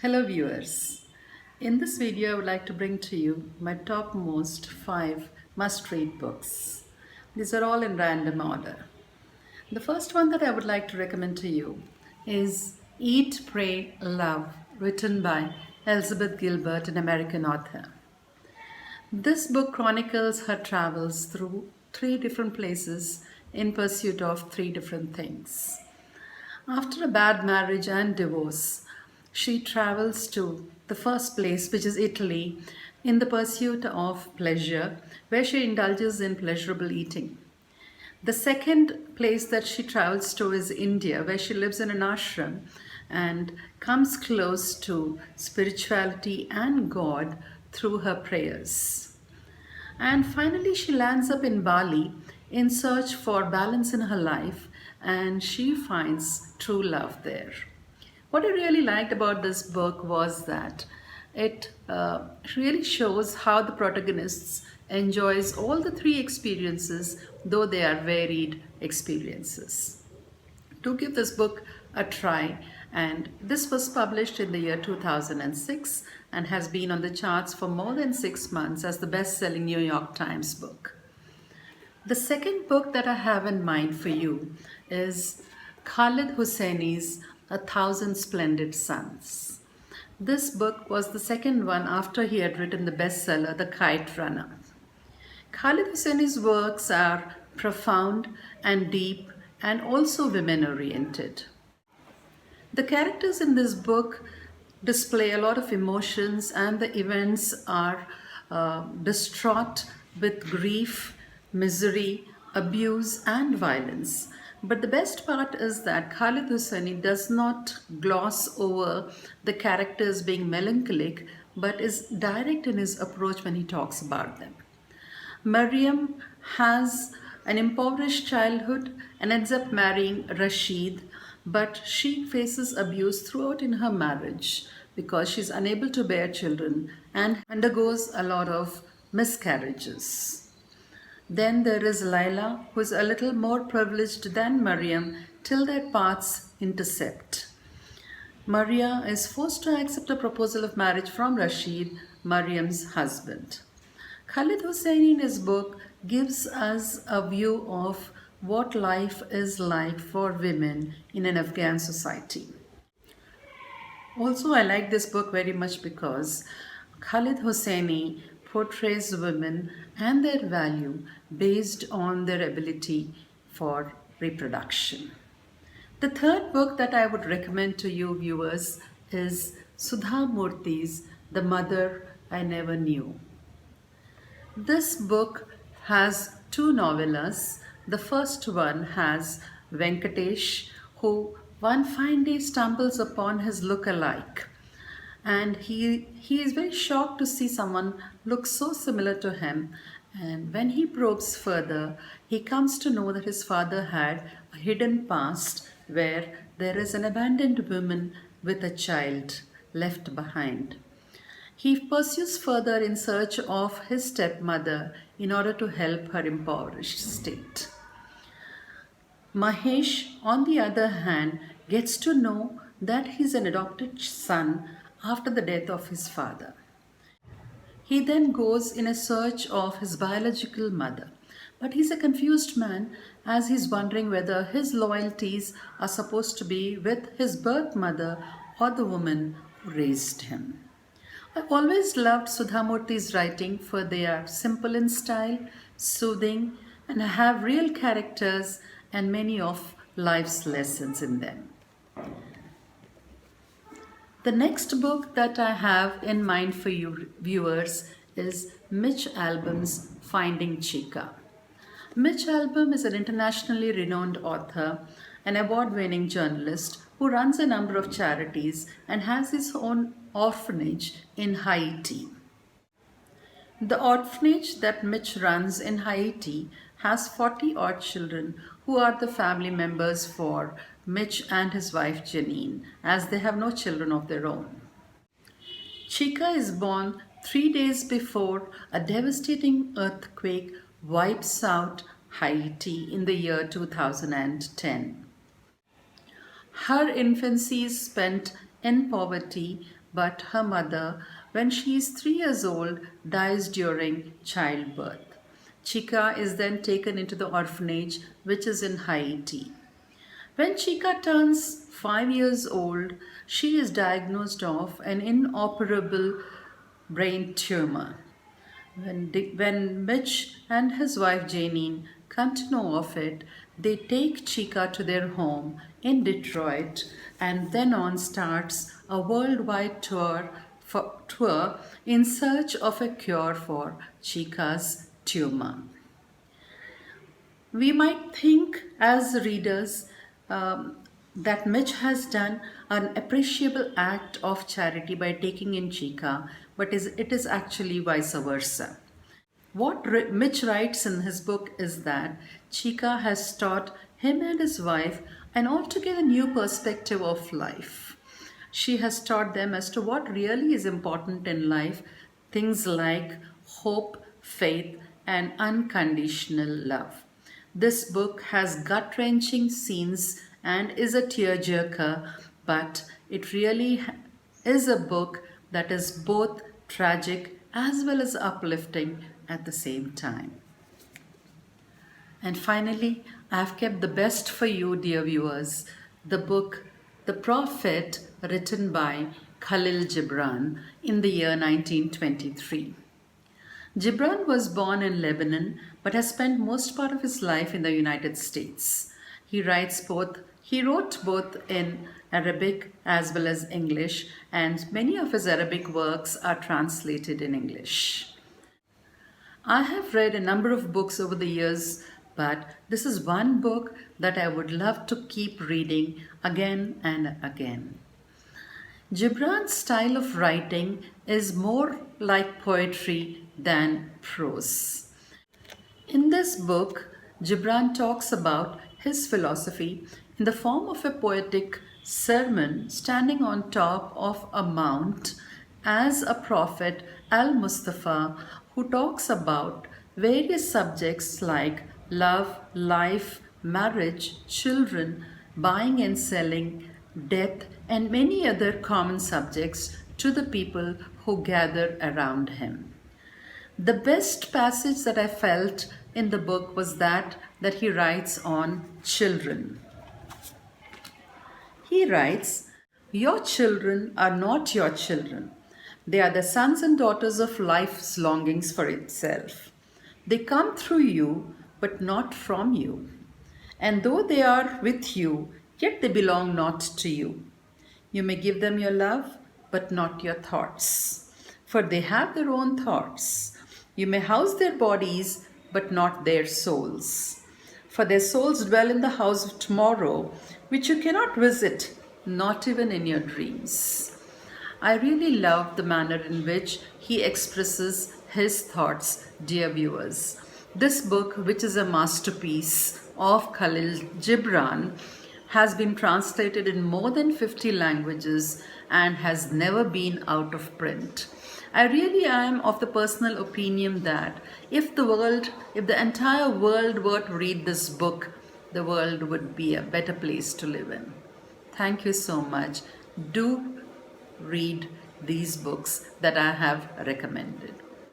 Hello viewers. In this video I would like to bring to you my topmost 5 must-read books. These are all in random order. The first one that I would like to recommend to you is Eat, Pray, Love, written by Elizabeth Gilbert, an American author. This book chronicles her travels through 3 different places in pursuit of 3 different things. After a bad marriage and divorce, she travels to the first place, which is Italy, in the pursuit of pleasure, where she indulges in pleasurable eating. The second place that she travels to is India, where she lives in an ashram and comes close to spirituality and God through her prayers. And finally, she lands up in Bali in search for balance in her life, and she finds true love there. What I really liked about this book was that it really shows how the protagonists enjoys all the 3 experiences, though they are varied experiences. Do give this book a try, and this was published in the year 2006 and has been on the charts for more than 6 months as the best-selling New York Times book. The second book that I have in mind for you is Khalid Hosseini's A Thousand Splendid Suns. This book was the second one after he had written the bestseller The Kite Runner. Khalid Hosseini's works are profound and deep and also women-oriented. The characters in this book display a lot of emotions, and the events are distraught with grief, misery, abuse and violence. But the best part is that Khalid Hosseini does not gloss over the characters being melancholic, but is direct in his approach when he talks about them. Maryam has an impoverished childhood and ends up marrying Rashid, but she faces abuse throughout in her marriage because she's unable to bear children and undergoes a lot of miscarriages. Then there is Laila, who is a little more privileged than Maryam till their paths intercept. Maria is forced to accept a proposal of marriage from Rashid, Maryam's husband. Khalid Hosseini in his book gives us a view of what life is like for women in an Afghan society. Also, I like this book very much because Khalid Hosseini portrays women and their value based on their ability for reproduction. The third book that I would recommend to you viewers is Sudha Murthy's The Mother I Never Knew. This book has 2 novellas. The first one has Venkatesh, who one fine day stumbles upon his look-alike, and he is very shocked to see someone look so similar to him. And when he probes further, he comes to know that his father had a hidden past where there is an abandoned woman with a child left behind. He pursues further in search of his stepmother in order to help her impoverished state. Mahesh, on the other hand, gets to know that he's an adopted son after the death of his father. He then goes in a search of his biological mother, but he's a confused man as he's wondering whether his loyalties are supposed to be with his birth mother or the woman who raised him. I've always loved Sudha Murthy's writing, for they are simple in style, soothing, and have real characters and many of life's lessons in them. The next book that I have in mind for you viewers is Mitch Albom's Finding Chica. Mitch Albom is an internationally renowned author, an award-winning journalist who runs a number of charities and has his own orphanage in Haiti. The orphanage that Mitch runs in Haiti has 40 odd children who are the family members for Mitch and his wife Janine, as they have no children of their own. Chica is born 3 days before a devastating earthquake wipes out Haiti in the year 2010. Her infancy is spent in poverty but her mother, when she is 3 years old, dies during childbirth. Chica is then taken into the orphanage, which is in Haiti. When Chica turns 5 years old, she is diagnosed of an inoperable brain tumor. When Mitch and his wife Janine come to know of it, they take Chica to their home in Detroit, and then on starts a worldwide tour in search of a cure for Chica's tumor. We might think as readers that Mitch has done an appreciable act of charity by taking in Chica, but it is actually vice versa. What Mitch writes in his book is that Chica has taught him and his wife an altogether new perspective of life. She has taught them as to what really is important in life, things like hope, faith, and unconditional love. This book has gut wrenching scenes and is a tearjerker, but it really is a book that is both tragic as well as uplifting at the same time. And finally, I have kept the best for you, dear viewers, the book The Prophet, written by Khalil Gibran in the year 1923. Gibran was born in Lebanon but has spent most part of his life in the United States. He wrote both in Arabic as well as English, and many of his Arabic works are translated in English. I have read a number of books over the years, but this is one book that I would love to keep reading again and again. Gibran's style of writing is more like poetry than prose. In this book, Gibran talks about his philosophy in the form of a poetic sermon standing on top of a mount as a prophet Al-Mustafa, who talks about various subjects like love, life, marriage, children, buying and selling, death, and many other common subjects to the people who gather around him. The best passage that I felt in the book was that he writes on children. He writes, "Your children are not your children. They are the sons and daughters of life's longings for itself. They come through you, but not from you. And though they are with you, yet they belong not to you. You may give them your love, but not your thoughts, for they have their own thoughts. You may house their bodies, but not their souls. For their souls dwell in the house of tomorrow, which you cannot visit, not even in your dreams." I really love the manner in which he expresses his thoughts, dear viewers. This book, which is a masterpiece of Khalil Gibran, has been translated in more than 50 languages and has never been out of print. I really am of the personal opinion that if the entire world were to read this book, the world would be a better place to live in. Thank you so much. Do read these books that I have recommended.